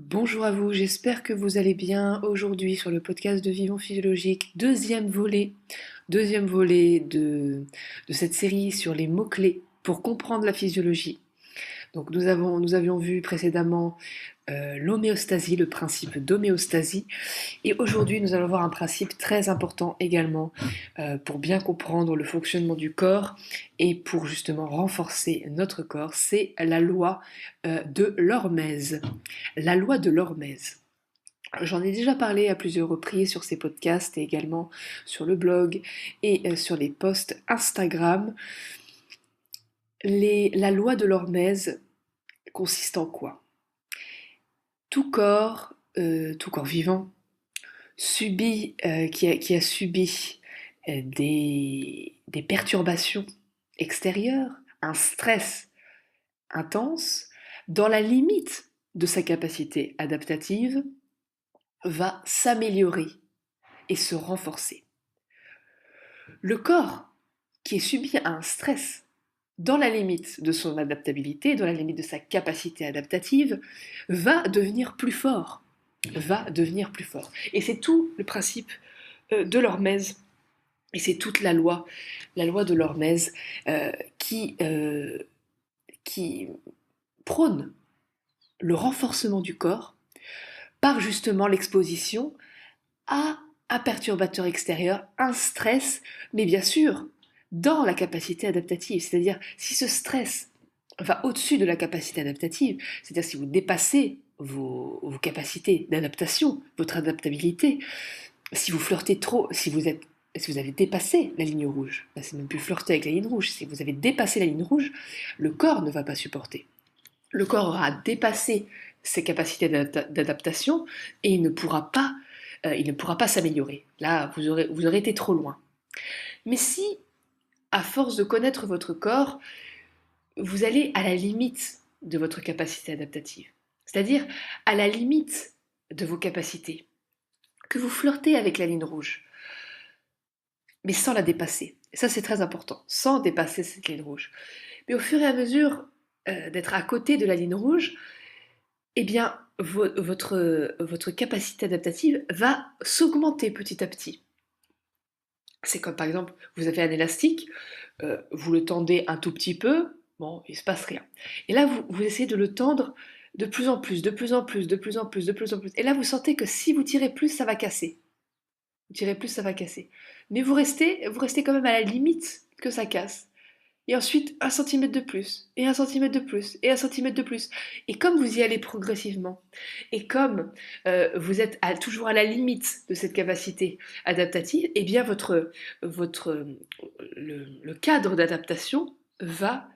Bonjour à vous, j'espère que vous allez bien aujourd'hui sur le podcast de Vivons Physiologique, deuxième volet de cette série sur les mots-clés pour comprendre la physiologie. Donc nous avions vu précédemment l'homéostasie, le principe d'homéostasie, et aujourd'hui nous allons voir un principe très important également pour bien comprendre le fonctionnement du corps et pour justement renforcer notre corps, c'est la loi de l'hormèse. La loi de l'hormèse. J'en ai déjà parlé à plusieurs reprises sur ces podcasts et également sur le blog et sur les posts Instagram. La loi de l'hormèse consiste en quoi? Tout corps vivant qui a subi des perturbations extérieures, un stress intense, dans la limite de sa capacité adaptative, va s'améliorer et se renforcer. Le corps qui est subi à un stress dans la limite de son adaptabilité, dans la limite de sa capacité adaptative, va devenir plus fort. Va devenir plus fort. Et c'est tout le principe de l'hormèse. Et c'est toute la loi de l'hormèse qui prône le renforcement du corps par justement l'exposition à un perturbateur extérieur, un stress, mais bien sûr, dans la capacité adaptative. C'est-à-dire, si ce stress va au-dessus de la capacité adaptative, c'est-à-dire si vous dépassez vos capacités d'adaptation, votre adaptabilité, si vous flirtez trop, si vous avez dépassé la ligne rouge, là c'est même plus flirter avec la ligne rouge, si vous avez dépassé la ligne rouge, le corps ne va pas supporter. Le corps aura dépassé ses capacités d'adaptation et il ne pourra pas s'améliorer. Là, vous aurez été trop loin. Mais si, à force de connaître votre corps, vous allez à la limite de votre capacité adaptative, c'est-à-dire à la limite de vos capacités, que vous flirtez avec la ligne rouge, mais sans la dépasser. Et ça, c'est très important, sans dépasser cette ligne rouge. Mais au fur et à mesure d'être à côté de la ligne rouge, eh bien, votre capacité adaptative va s'augmenter petit à petit. C'est comme par exemple, vous avez un élastique, vous le tendez un tout petit peu, bon, il ne se passe rien. Et là, vous essayez de le tendre de plus en plus, de plus en plus, de plus en plus, de plus en plus. Et là, vous sentez que si vous tirez plus, ça va casser. Vous tirez plus, ça va casser. Mais vous restez quand même à la limite que ça casse. Et ensuite, un centimètre de plus, et un centimètre de plus, et un centimètre de plus. Et comme vous y allez progressivement, et comme vous êtes toujours à la limite de cette capacité adaptative, eh bien le cadre d'adaptation va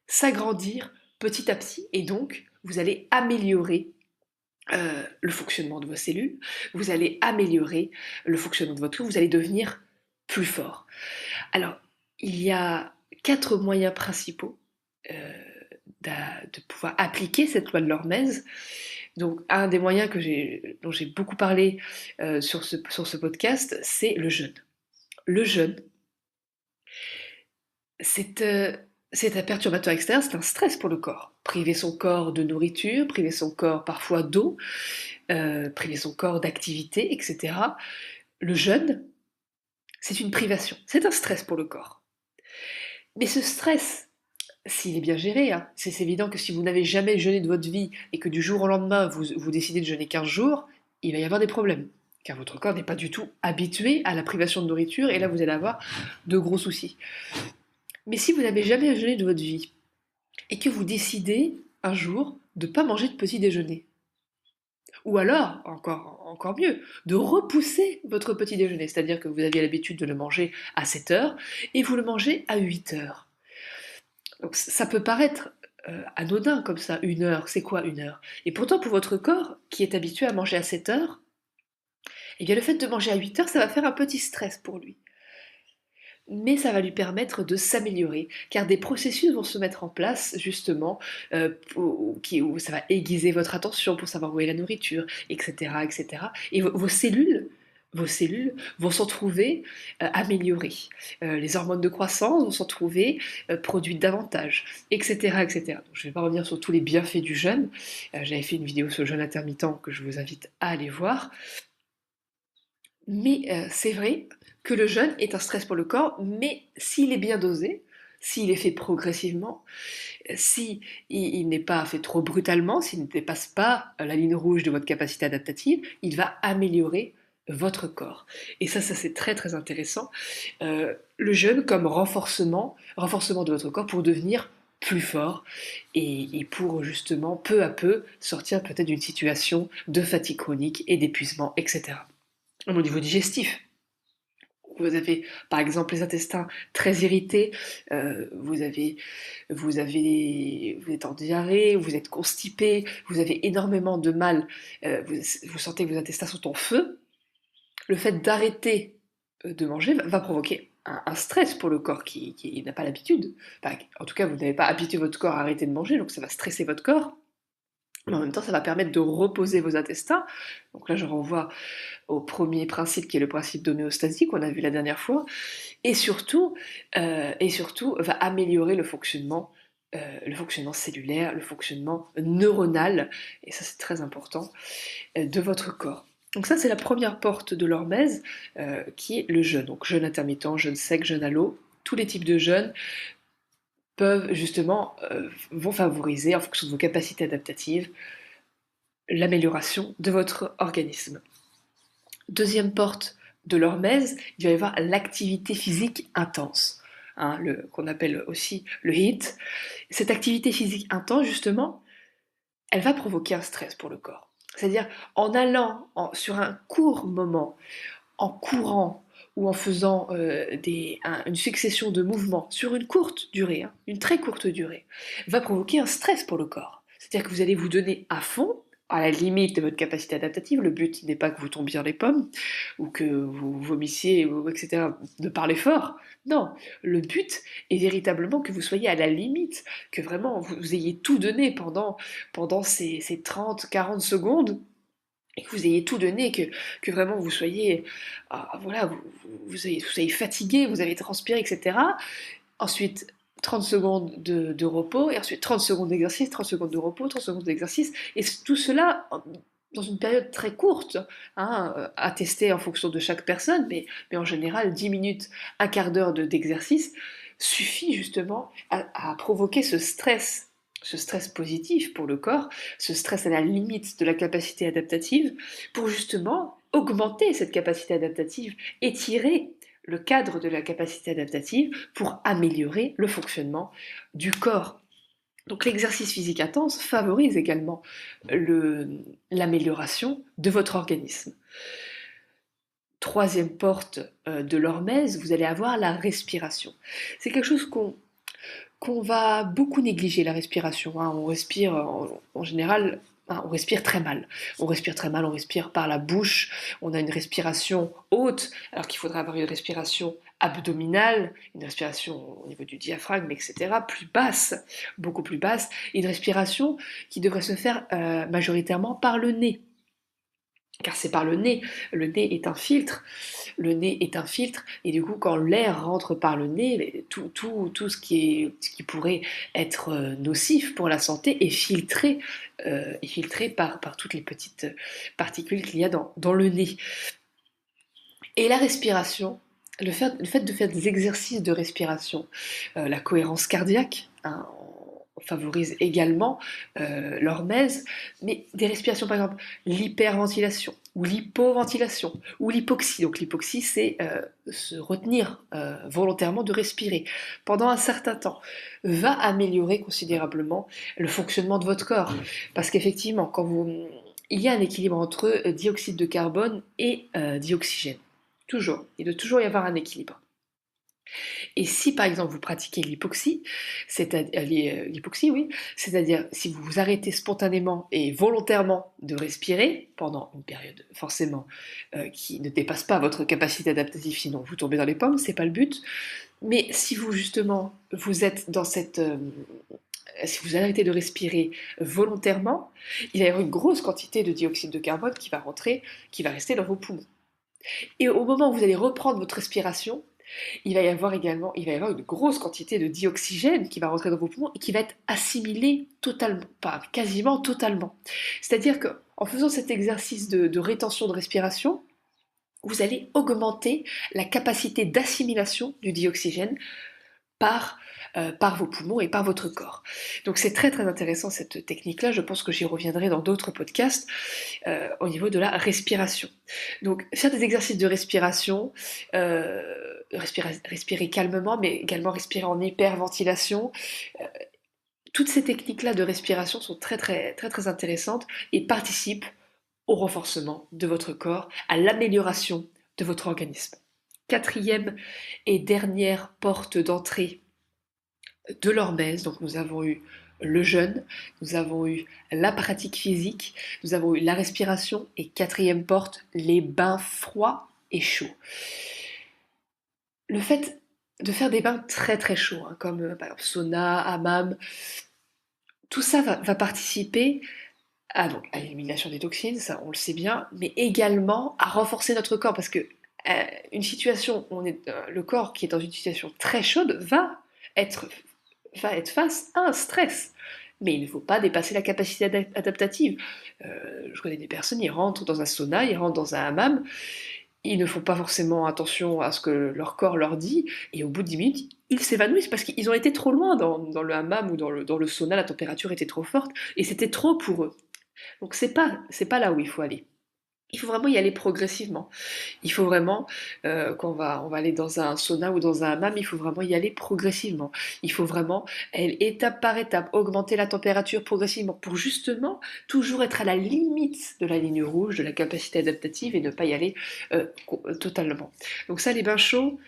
s'agrandir petit à petit, et donc vous allez améliorer le fonctionnement de vos cellules, vous allez améliorer le fonctionnement de votre corps, vous allez devenir plus fort. Alors, il y a 4 moyens principaux euh, de pouvoir appliquer cette loi de l'hormèse. Donc, un des moyens dont j'ai beaucoup parlé sur ce podcast, c'est le jeûne. Le jeûne, c'est c'est un perturbateur externe, c'est un stress pour le corps. Priver son corps de nourriture, priver son corps parfois d'eau, priver son corps d'activité, etc. Le jeûne, c'est une privation, c'est un stress pour le corps. Mais ce stress, s'il est bien géré, hein, c'est évident que si vous n'avez jamais jeûné de votre vie et que du jour au lendemain vous décidez de jeûner 15 jours, il va y avoir des problèmes. Car votre corps n'est pas du tout habitué à la privation de nourriture et là vous allez avoir de gros soucis. Mais si vous n'avez jamais jeûné de votre vie et que vous décidez un jour de ne pas manger de petit déjeuner, ou alors, encore mieux, de repousser votre petit déjeuner, c'est-à-dire que vous aviez l'habitude de le manger à 7 heures et vous le mangez à 8 heures. Donc ça peut paraître anodin comme ça, 1 heure, c'est quoi 1 heure? Et pourtant pour votre corps, qui est habitué à manger à 7 heures, eh bien le fait de manger à 8 heures, ça va faire un petit stress pour lui. Mais ça va lui permettre de s'améliorer, car des processus vont se mettre en place justement où ça va aiguiser votre attention pour savoir où est la nourriture, etc. etc. Et vos cellules vos cellules vont s'en trouver améliorées. Les hormones de croissance vont s'en trouver produites davantage, etc., etc. Donc, je ne vais pas revenir sur tous les bienfaits du jeûne. J'avais fait une vidéo sur le jeûne intermittent que je vous invite à aller voir. Mais c'est vrai que le jeûne est un stress pour le corps, mais s'il est bien dosé, s'il est fait progressivement, si il n'est pas fait trop brutalement, s'il ne dépasse pas la ligne rouge de votre capacité adaptative, il va améliorer votre corps. Et ça c'est très très intéressant. Le jeûne comme renforcement de votre corps pour devenir plus fort et pour justement peu à peu sortir peut-être d'une situation de fatigue chronique et d'épuisement, etc. Au niveau digestif, vous avez par exemple les intestins très irrités, vous êtes en diarrhée, vous êtes constipé, vous avez énormément de mal, vous sentez que vos intestins sont en feu. Le fait d'arrêter de manger va provoquer un stress pour le corps qui n'a pas l'habitude. Enfin, en tout cas, vous n'avez pas habitué votre corps à arrêter de manger, donc ça va stresser votre corps. Mais en même temps, ça va permettre de reposer vos intestins. Donc là, je renvoie au premier principe qui est le principe d'homéostasie qu'on a vu la dernière fois, et surtout va améliorer le fonctionnement cellulaire, le fonctionnement neuronal, et ça c'est très important, de votre corps. Donc ça c'est la première porte de l'hormèse qui est le jeûne. Donc jeûne intermittent, jeûne sec, jeûne à l'eau, tous les types de jeûnes peuvent justement vont favoriser en fonction de vos capacités adaptatives l'amélioration de votre organisme. Deuxième porte de l'hormèse, il va y avoir l'activité physique intense, hein, qu'on appelle aussi le HIIT. Cette activité physique intense, justement, elle va provoquer un stress pour le corps. C'est-à-dire, en allant sur un court moment, en courant ou en faisant une succession de mouvements sur une courte durée, hein, une très courte durée, va provoquer un stress pour le corps. C'est-à-dire que vous allez vous donner à fond, à la limite de votre capacité adaptative. Le but n'est pas que vous tombiez dans les pommes ou que vous vomissiez, etc., de par l'effort. Non, le but est véritablement que vous soyez à la limite, que vraiment vous ayez tout donné pendant ces 30-40 secondes et que vous ayez tout donné, que vraiment vous soyez, voilà, vous soyez fatigué, vous avez transpiré, etc. Ensuite, 30 secondes de repos, et ensuite 30 secondes d'exercice, 30 secondes de repos, 30 secondes d'exercice, et tout cela dans une période très courte, hein, à tester en fonction de chaque personne, mais en général 10 minutes, un quart d'heure d'exercice suffit justement à provoquer ce stress positif pour le corps, ce stress à la limite de la capacité adaptative, pour justement augmenter cette capacité adaptative, étirer le cadre de la capacité adaptative pour améliorer le fonctionnement du corps. Donc l'exercice physique intense favorise également l'amélioration de votre organisme. Troisième porte de l'hormèse, vous allez avoir la respiration. C'est quelque chose qu'on va beaucoup négliger, la respiration, hein. On respire en général, hein, on respire très mal. On respire très mal, on respire par la bouche, on a une respiration haute, alors qu'il faudrait avoir une respiration abdominale, une respiration au niveau du diaphragme, etc., plus basse, beaucoup plus basse, et une respiration qui devrait se faire majoritairement par le nez. Car c'est par le nez. Le nez est un filtre. Le nez est un filtre, et du coup, quand l'air rentre par le nez, tout ce qui pourrait être nocif pour la santé est filtré par toutes les petites particules qu'il y a dans le nez. Et la respiration, le fait de faire des exercices de respiration, la cohérence cardiaque, hein, favorise également l'hormèse, mais des respirations, par exemple, l'hyperventilation, ou l'hypoventilation, ou l'hypoxie. Donc l'hypoxie, c'est se retenir volontairement de respirer pendant un certain temps, va améliorer considérablement le fonctionnement de votre corps. Parce qu'effectivement, il y a un équilibre entre dioxyde de carbone et dioxygène. Toujours. Il doit toujours y avoir un équilibre. Et si par exemple vous pratiquez l'hypoxie, oui, c'est-à-dire si vous vous arrêtez spontanément et volontairement de respirer pendant une période forcément qui ne dépasse pas votre capacité adaptative, sinon vous tombez dans les pommes, c'est pas le but. Mais si vous justement vous êtes dans si vous arrêtez de respirer volontairement, il va y avoir une grosse quantité de dioxyde de carbone qui va rester dans vos poumons. Et au moment où vous allez reprendre votre respiration, il va y avoir une grosse quantité de dioxygène qui va rentrer dans vos poumons et qui va être assimilée totalement, pas quasiment totalement. C'est-à-dire qu'en faisant cet exercice de rétention de respiration, vous allez augmenter la capacité d'assimilation du dioxygène par vos poumons et par votre corps. Donc c'est très très intéressant cette technique-là, je pense que j'y reviendrai dans d'autres podcasts au niveau de la respiration. Donc faire des exercices de respiration, respirer calmement, mais également respirer en hyperventilation. Euh, Toutes ces techniques-là de respiration sont très très très très intéressantes et participent au renforcement de votre corps, à l'amélioration de votre organisme. Quatrième et dernière porte d'entrée de l'hormèse. Donc nous avons eu le jeûne, nous avons eu la pratique physique, nous avons eu la respiration et quatrième porte, les bains froids et chauds. Le fait de faire des bains très très chauds, hein, comme par exemple sauna, hammam, tout ça va participer à l'élimination des toxines, ça on le sait bien, mais également à renforcer notre corps parce que une situation où le corps qui est dans une situation très chaude être être face à un stress. Mais il ne faut pas dépasser la capacité adaptative. Je connais des personnes, ils rentrent dans un sauna, ils rentrent dans un hammam, ils ne font pas forcément attention à ce que leur corps leur dit, et au bout de 10 minutes, ils s'évanouissent parce qu'ils ont été trop loin dans le hammam ou dans le sauna, la température était trop forte, et c'était trop pour eux. Donc c'est pas là où il faut aller. Il faut vraiment y aller progressivement. Il faut vraiment, quand on va aller dans un sauna ou dans un hammam, il faut vraiment y aller progressivement. Il faut vraiment, étape par étape, augmenter la température progressivement pour justement toujours être à la limite de la ligne rouge, de la capacité adaptative et ne pas y aller totalement. Donc ça, les bains chauds,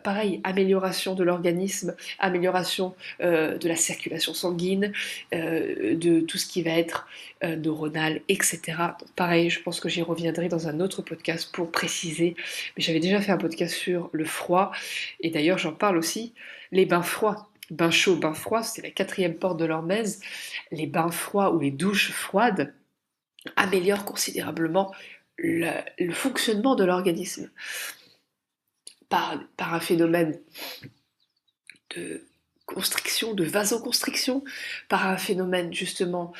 pareil, amélioration de l'organisme, amélioration de la circulation sanguine, de tout ce qui va être neuronal, etc. Donc, pareil, je pense que j'y reviendrai dans un autre podcast pour préciser. Mais j'avais déjà fait un podcast sur le froid, et d'ailleurs j'en parle aussi, les bains froids. Bains chauds, bains froids, c'est la quatrième porte de l'hormèse. Les bains froids ou les douches froides améliorent considérablement le fonctionnement de l'organisme par un phénomène de constriction, de vasoconstriction, par un phénomène justement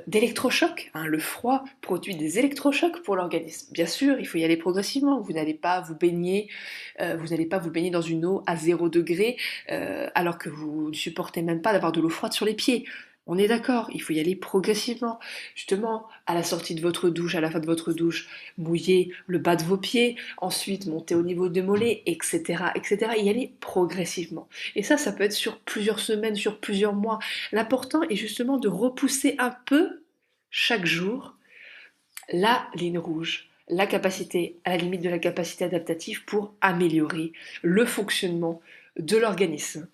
d'électrochoc. Hein. Le froid produit des électrochocs pour l'organisme. Bien sûr, il faut y aller progressivement. Vous n'allez pas vous baigner, dans une eau à 0 degré alors que vous ne supportez même pas d'avoir de l'eau froide sur les pieds. On est d'accord, il faut y aller progressivement. Justement, à la sortie de votre douche, à la fin de votre douche, mouillez le bas de vos pieds, ensuite montez au niveau des mollets, etc., etc. Y aller progressivement. Et ça peut être sur plusieurs semaines, sur plusieurs mois. L'important est justement de repousser un peu chaque jour la ligne rouge, la capacité, à la limite de la capacité adaptative pour améliorer le fonctionnement de l'organisme.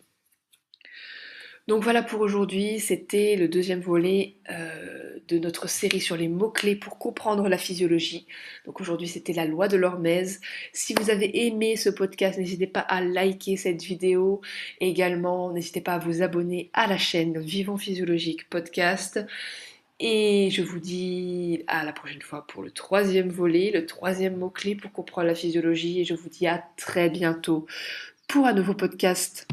Donc voilà pour aujourd'hui, c'était le deuxième volet de notre série sur les mots-clés pour comprendre la physiologie. Donc aujourd'hui c'était la loi de l'hormèse. Si vous avez aimé ce podcast, n'hésitez pas à liker cette vidéo. Également, n'hésitez pas à vous abonner à la chaîne Vivons Physiologique Podcast. Et je vous dis à la prochaine fois pour le troisième volet, le troisième mot-clé pour comprendre la physiologie. Et je vous dis à très bientôt pour un nouveau podcast.